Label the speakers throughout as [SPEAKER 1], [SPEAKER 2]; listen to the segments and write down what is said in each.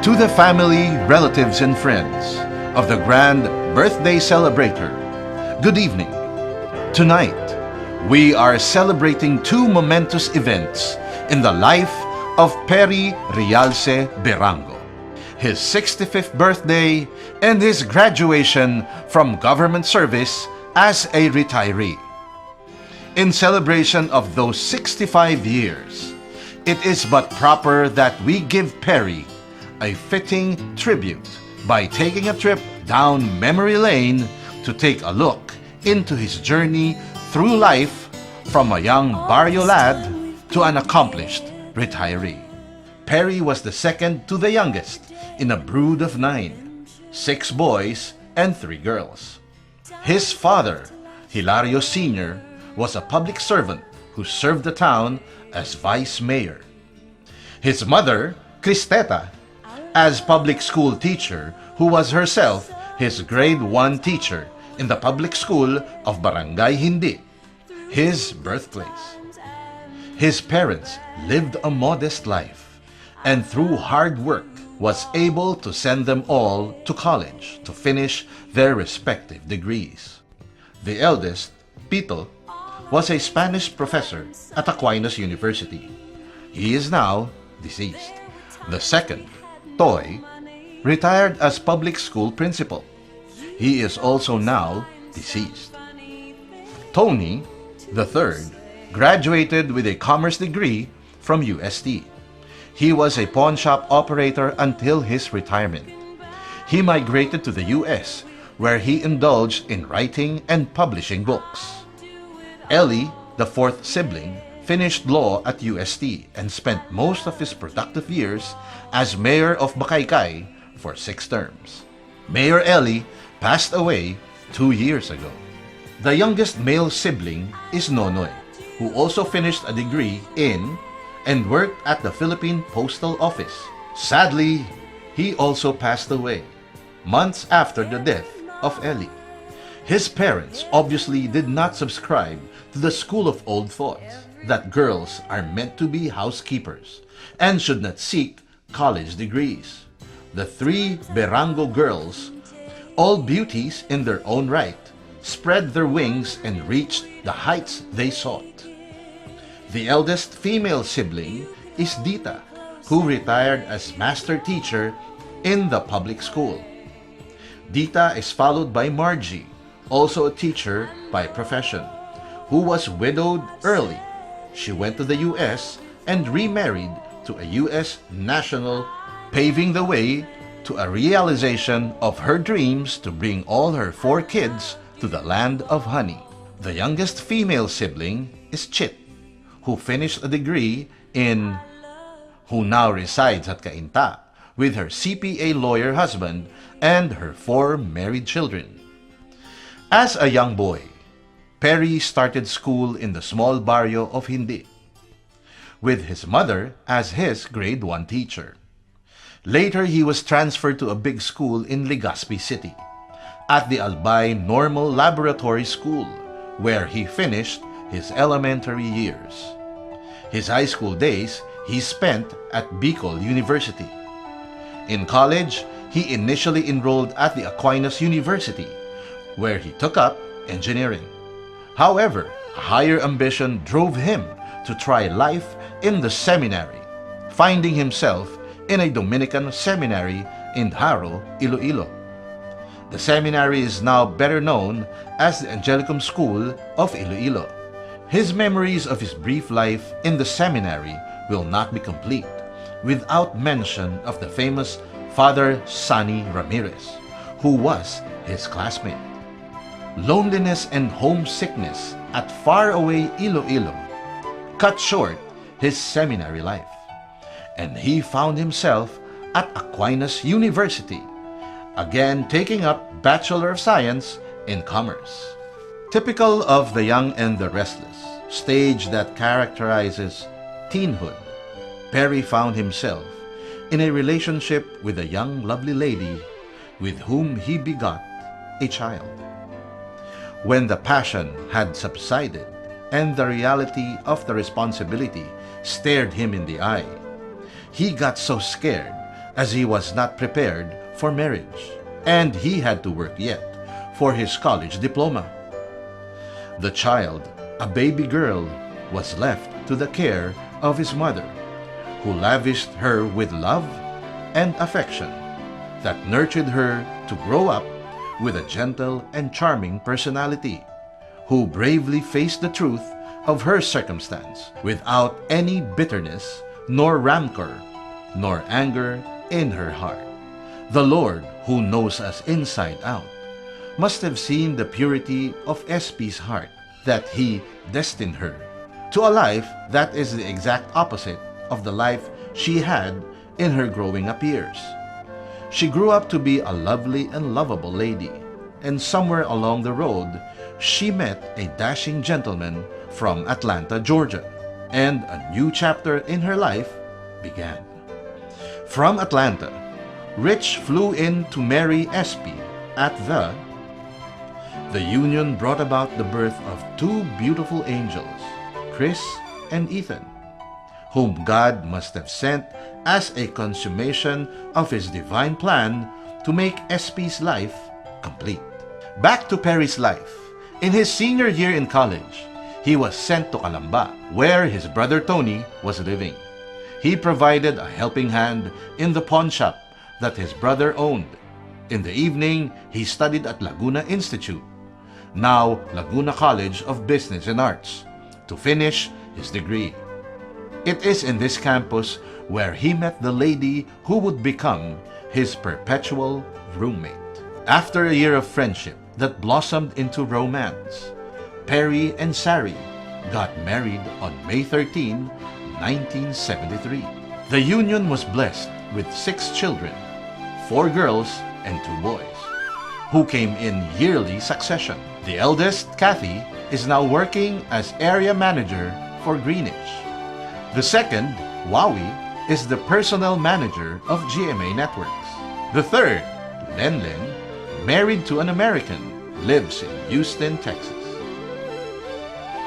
[SPEAKER 1] To the family, relatives, and friends of the grand birthday celebrator, good evening. Tonight, we are celebrating two momentous events in the life of Perry Realce Berango, his 65th birthday and his graduation from government service as a retiree. In celebration of those 65 years, it is but proper that we give Perry a fitting tribute by taking a trip down memory lane to take a look into his journey through life from a young barrio lad to an accomplished retiree. Perry was the second to the youngest in a brood of 9, 6 boys and 3 girls. His father, Hilario Sr., was a public servant who served the town as vice mayor. His mother, Cristeta, as public school teacher, who was herself his grade 1 teacher in the public school of Barangay Hindi, his birthplace. His parents lived a modest life and through hard work was able to send them all to college to finish their respective degrees. The eldest, Pito, was a Spanish professor at Aquinas University. He is now deceased. The second, Toy, retired as public school principal. He is also now deceased. Tony, the third, graduated with a commerce degree from UST. He was a pawn shop operator until his retirement. He migrated to the US, where he indulged in writing and publishing books. Ellie, the fourth sibling, finished law at UST and spent most of his productive years as mayor of Bakaykay for 6 terms. Mayor Ellie passed away 2 years ago. The youngest male sibling is Nonoy, who also finished a degree in and worked at the Philippine Postal Office. Sadly, he also passed away months after the death of Ellie. His parents obviously did not subscribe to the school of old thoughts that girls are meant to be housekeepers and should not seek college degrees. The 3 Berango girls, all beauties in their own right, spread their wings and reached the heights they sought. The eldest female sibling is Dita, who retired as master teacher in the public school. Dita is followed by Margie, also a teacher by profession, who was widowed early. She went to the US and remarried to a US national, paving the way to a realization of her dreams to bring all her 4 kids to the land of honey. The youngest female sibling is Chit, who finished a degree who now resides at Cainta with her CPA lawyer husband and her 4 married children. As a young boy, Perry started school in the small barrio of Hindi, with his mother as his grade 1 teacher. Later, he was transferred to a big school in Legazpi City, at the Albay Normal Laboratory School, where he finished his elementary years. His high school days he spent at Bicol University. In college, he initially enrolled at the Aquinas University, where he took up engineering. However, a higher ambition drove him to try life in the seminary, finding himself in a Dominican seminary in Haro, Iloilo. The seminary is now better known as the Angelicum School of Iloilo. His memories of his brief life in the seminary will not be complete without mention of the famous Father Sonny Ramirez, who was his classmate. Loneliness and homesickness at faraway Iloilo cut short his seminary life, and he found himself at Aquinas University, again taking up Bachelor of Science in Commerce. Typical of the young and the restless, stage that characterizes teenhood, Perry found himself in a relationship with a young lovely lady with whom he begot a child. When the passion had subsided and the reality of the responsibility stared him in the eye, he got so scared as he was not prepared for marriage, and he had to work yet for his college diploma. The child, a baby girl, was left to the care of his mother, who lavished her with love and affection that nurtured her to grow up with a gentle and charming personality, who bravely faced the truth of her circumstance without any bitterness, nor rancor, nor anger in her heart. The Lord, who knows us inside out, must have seen the purity of SP's heart, that He destined her to a life that is the exact opposite of the life she had in her growing up years. She grew up to be a lovely and lovable lady, and somewhere along the road, she met a dashing gentleman from Atlanta, Georgia, and a new chapter in her life began. From Atlanta, Rich flew in to marry SP at the union brought about the birth of two beautiful angels, Chris and Ethan, whom God must have sent as a consummation of His divine plan to make SP's life complete. Back to Perry's life. In his senior year in college, he was sent to Calamba, where his brother Tony was living. He provided a helping hand in the pawn shop that his brother owned. In the evening, he studied at Laguna Institute, now Laguna College of Business and Arts, to finish his degree. It is in this campus where he met the lady who would become his perpetual roommate. After a year of friendship that blossomed into romance, Perry and Sari got married on May 13, 1973. The union was blessed with 6 children, 4 girls and 2 boys, who came in yearly succession. The eldest, Kathy, is now working as area manager for Greenwich. The second, Wowie, is the personnel manager of GMA Networks. The third, Lenlen, married to an American, lives in Houston, Texas.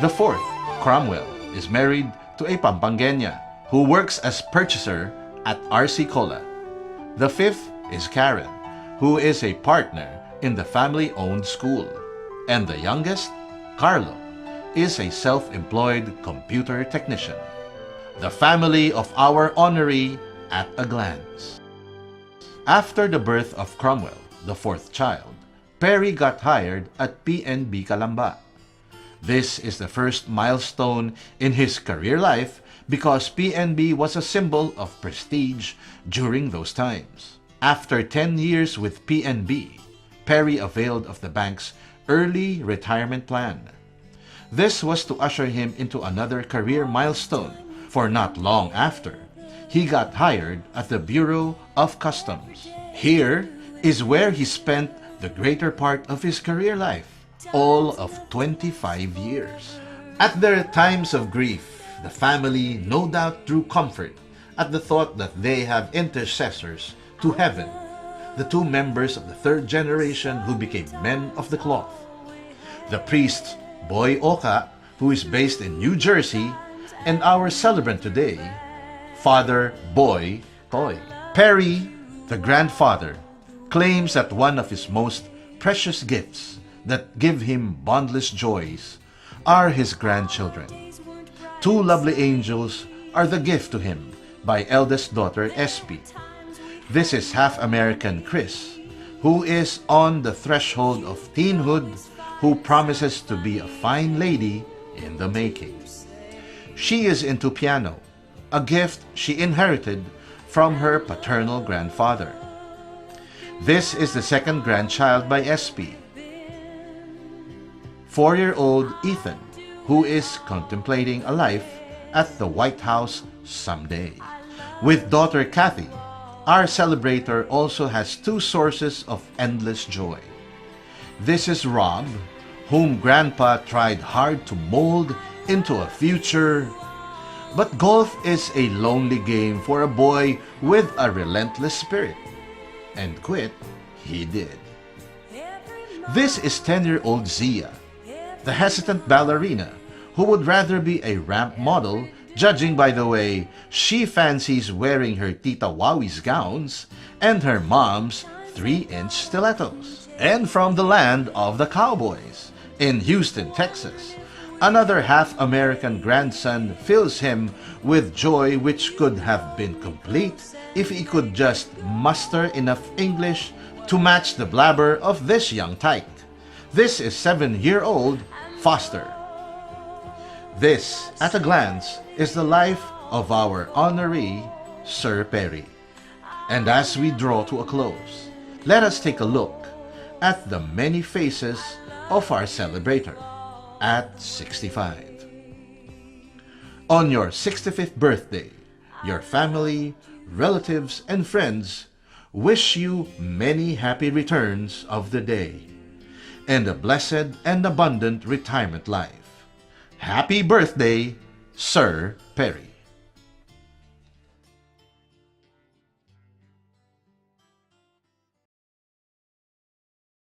[SPEAKER 1] The fourth, Cromwell, is married to a Pampangenia who works as purchaser at RC Cola. The fifth is Karen, who is a partner in the family-owned school. And the youngest, Carlo, is a self-employed computer technician. The family of our honoree at a glance. After the birth of Cromwell, the fourth child, Perry got hired at PNB Calamba. This is the first milestone in his career life because PNB was a symbol of prestige during those times. After 10 years with PNB, Perry availed of the bank's early retirement plan. This was to usher him into another career milestone, for not long after, he got hired at the Bureau of Customs. Here is where he spent the greater part of his career life, all of 25 years. At their times of grief, the family no doubt drew comfort at the thought that they have intercessors to heaven, the 2 members of the 3rd generation who became men of the cloth. The priest, Boy Oka, who is based in New Jersey, and our celebrant today, Father Boy Toy. Perry, the grandfather, claims that one of his most precious gifts that give him boundless joys are his grandchildren. 2 lovely angels are the gift to him by eldest daughter SP. This is half-American Chris, who is on the threshold of teenhood, who promises to be a fine lady in the making. She is into piano, a gift she inherited from her paternal grandfather. This is the second grandchild by SP, 4-year-old Ethan, who is contemplating a life at the White House someday. With daughter Kathy, our celebrator also has 2 sources of endless joy. This is Rob, whom Grandpa tried hard to mold into a future. But golf is a lonely game for a boy with a relentless spirit. And quit he did. This is 10-year-old Zia, the hesitant ballerina who would rather be a ramp model judging by the way she fancies wearing her Tita Wawi's gowns and her mom's 3-inch stilettos. And from the land of the cowboys, in Houston, Texas, another half-American grandson fills him with joy which could have been complete if he could just muster enough English to match the blabber of this young tyke. This is 7-year-old Foster. This, at a glance, is the life of our honoree, Sir Perry. And as we draw to a close, let us take a look at the many faces of our celebrator at 65. On your 65th birthday, your family, relatives, and friends wish you many happy returns of the day and a blessed and abundant retirement life. Happy birthday, Sir Perry.